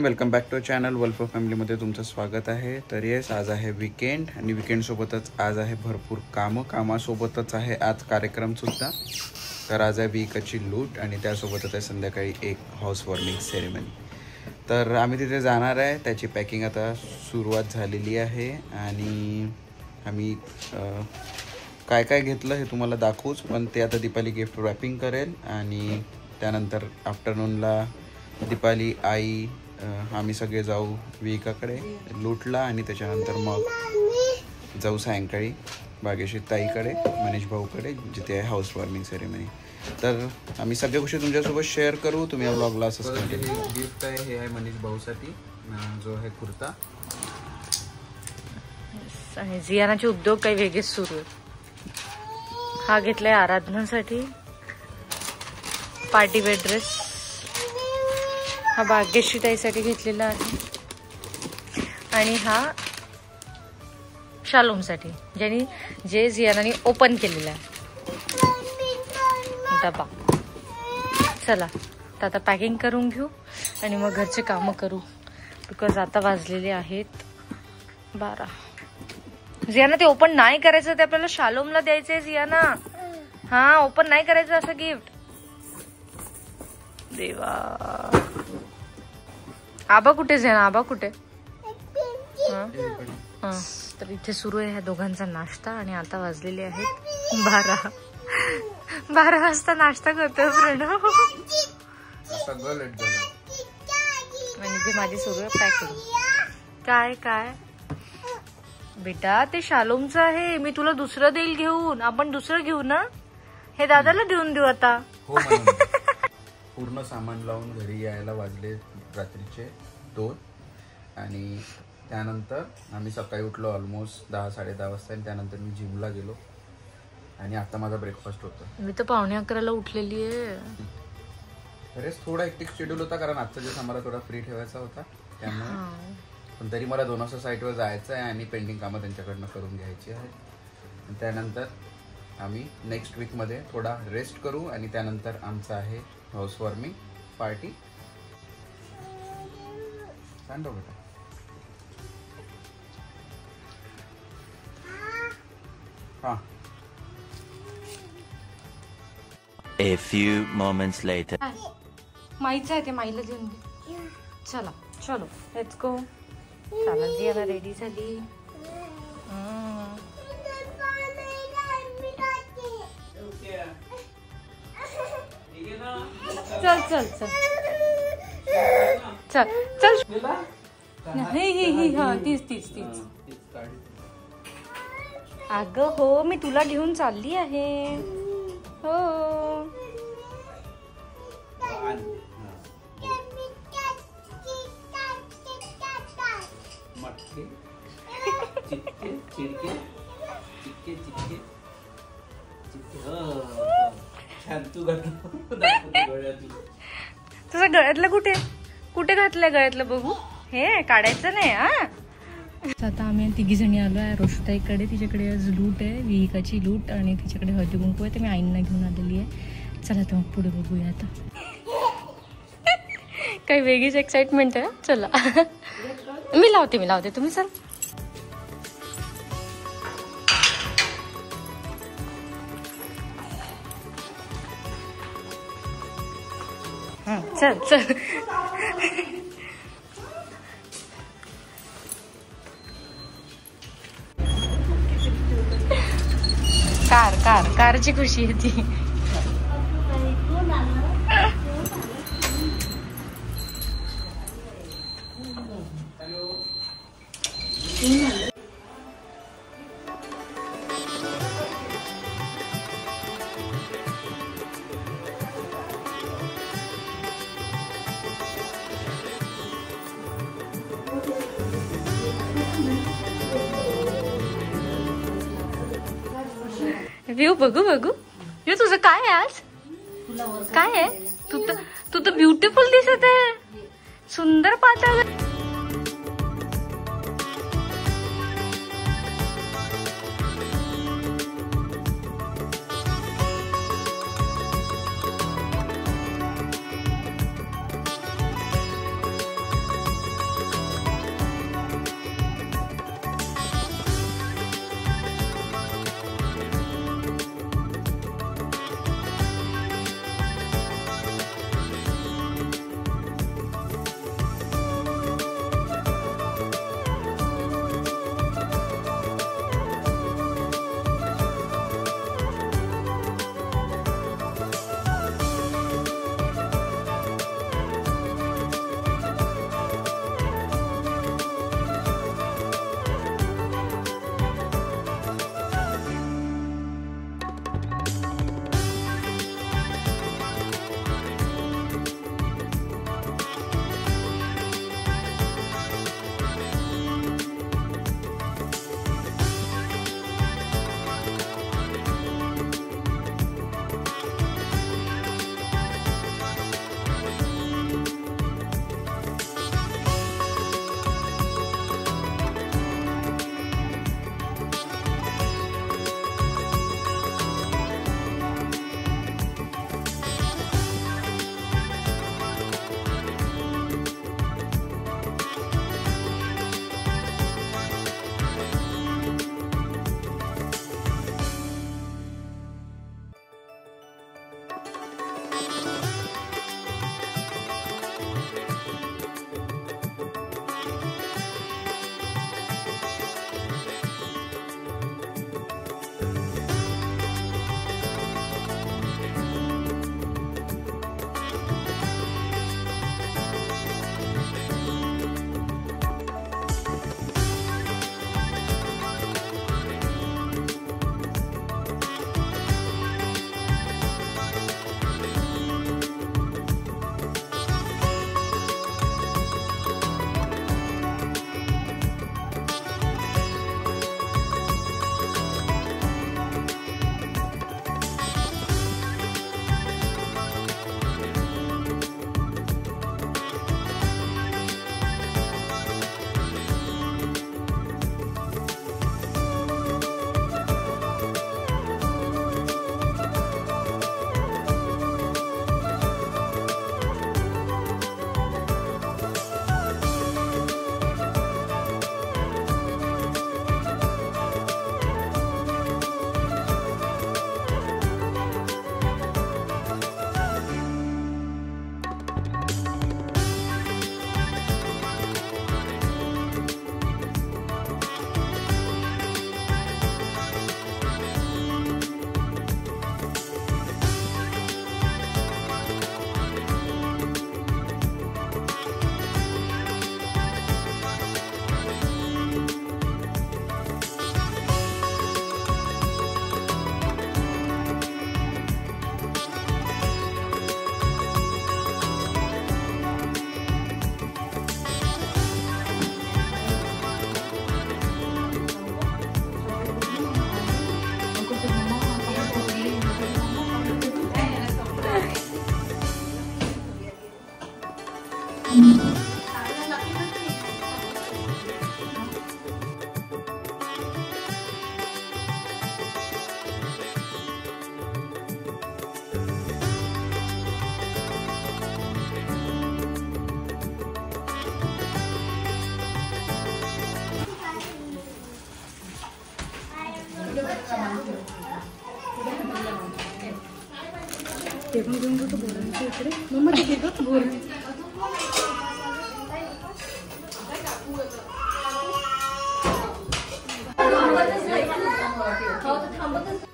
Welcome back to channel वल्फ फॅमिलीमध्ये तुमचं स्वागत आहे. तर येस, आज आहे वीकेंड आणि वीकेंडसोबतच आज आहे भरपूर कामासोबतच आहे आज कार्यक्रमसुद्धा. तर आज आहे वीकाची लूट आणि त्यासोबतच आहे संध्याकाळी एक हाऊस वॉर्मिंग सेरेमनी. तर आम्ही तिथे जाणार आहे. त्याची पॅकिंग आता सुरुवात झालेली आहे आणि आम्ही काय काय घेतलं हे तुम्हाला दाखवूच, पण ते आता दीपाली गिफ्ट रॅपिंग करेल आणि त्यानंतर आफ्टरनूनला दीपाली, आई, आम्ही सगळे जाऊ विकाकडे लूटला आणि त्याच्यानंतर मग जाऊ सायंकाळी भाग्यश्री ताईकडे, मनीष भाऊकडे, जिथे आहे हाऊस वॉर्मिंग सेरेमनी. तर आम्ही सगळ्या गोष्टी तुमच्यासोबत शेअर करू. तुम्ही या व्लॉगला असंच कंटिन्यू. गिफ्ट आहे, हे आहे मनीष भाऊसाठी जो आहे कुर्ता. जियानाचे उद्योग काही वेगळेच सुरू आहेत. हा घेतलाय आराधनासाठी पार्टी वेअर ड्रेस. हा भाग्यश्री ताईसाठी घेतलेला आहे आणि हा शालोमसाठी, जे जियानाने ओपन केलेला आहे डबा. चला आता पॅकिंग करून घेऊ आणि मग घरचे कामं करू, बिकॉज आता वाजलेले आहेत 12. जियाना ते ओपन नाही करायचं, ते आपल्याला शालोमला द्यायचंय जियाना. हा, ओपन नाही करायचं असं गिफ्ट. देवा, आबा कुठे जियाना? आबा कुठे? तर इथे सुरू आहे ह्या दोघांचा नाश्ता आणि आता वाजलेले आहेत 12 वाजता नाश्ता करतोय प्रणव. म्हणजे माझी सुरू आहे पॅकिंग. काय काय बेटा, ते शालोमचं आहे. मी तुला दुसरं देईल घेऊन. आपण दुसरं घेऊ ना, हे दादाला देऊन देऊ आता. पूर्ण सामान लावून घरी यायला वाजले रात्रीचे 2 आणि त्यानंतर आम्ही सकाळी उठलो ऑलमोस्ट 10-10:30 वाजता आणि त्यानंतर मी जिमला गेलो आणि आता माझा ब्रेकफास्ट होता. मी तर 11:45 उठलेली आहे. खरेच थोडा एक्टिक शेड्यूल होता, कारण आजचा दिवस आम्हाला थोडा फ्री ठेवायचा होता त्यामुळे. पण तरी मला 2 वाजता साईटवर जायचं आहे आणि पेंडिंग कामं त्यांच्याकडनं करून घ्यायची आहे. त्यानंतर आम्ही नेक्स्ट वीकमध्ये थोडा रेस्ट करू आणि त्यानंतर आमचं आहे हाऊस वॉर्मिंग पार्टी. सांडो बेटा. हा. A few moments later. माईचं आहे ते, माईला देऊन दे. चला चलो लेट्स गो. चला जियाना रेडी झाली. चल चल चल चल चल. हा, तीच. अगं हो, मी तुला घेऊन चालली आहे. हो, तुझं गळ्यातलं कुठे घातलंय? गळ्यातलं बघू. हे काढायचं नाही. हा, आता आम्ही 3 जणी आलो आहे रोशताईकडे. तिच्याकडे आज लूट आहे, विहिकाची लूट, आणि तिच्याकडे हळदी कुंकू आहे. तर मी आईंना घेऊन आलेली आहे. चला तर मग पुढे बघूया. आता काही वेगळीच एक्साइटमेंट आहे. चला मी लावते तुम्ही चल. चल कारची खुशी आहे ती. व्ह्यू बघू. व्ह्यू तुझं काय आहे आज? काय आहे? तू तर ब्युटिफुल दिसत आहे. सुंदर पाहता.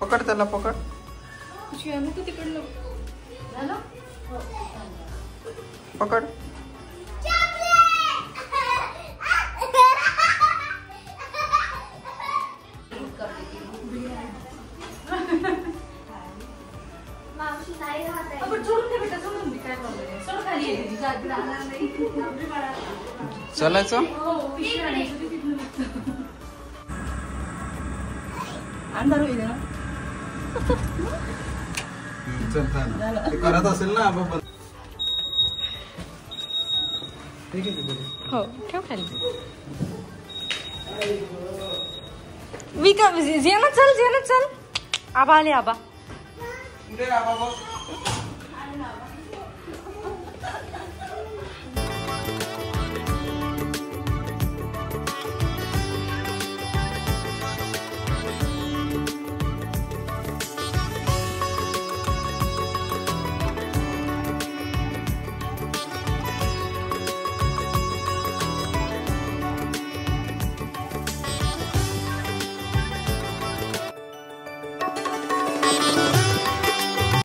पकड त्याला, पकड. पकड. चलायचं. करत असेल ना आपण. हो ठेव खाली. विका जियाना चल, जियाना चल. आबा आले, आबा. कुठे आबा बघ.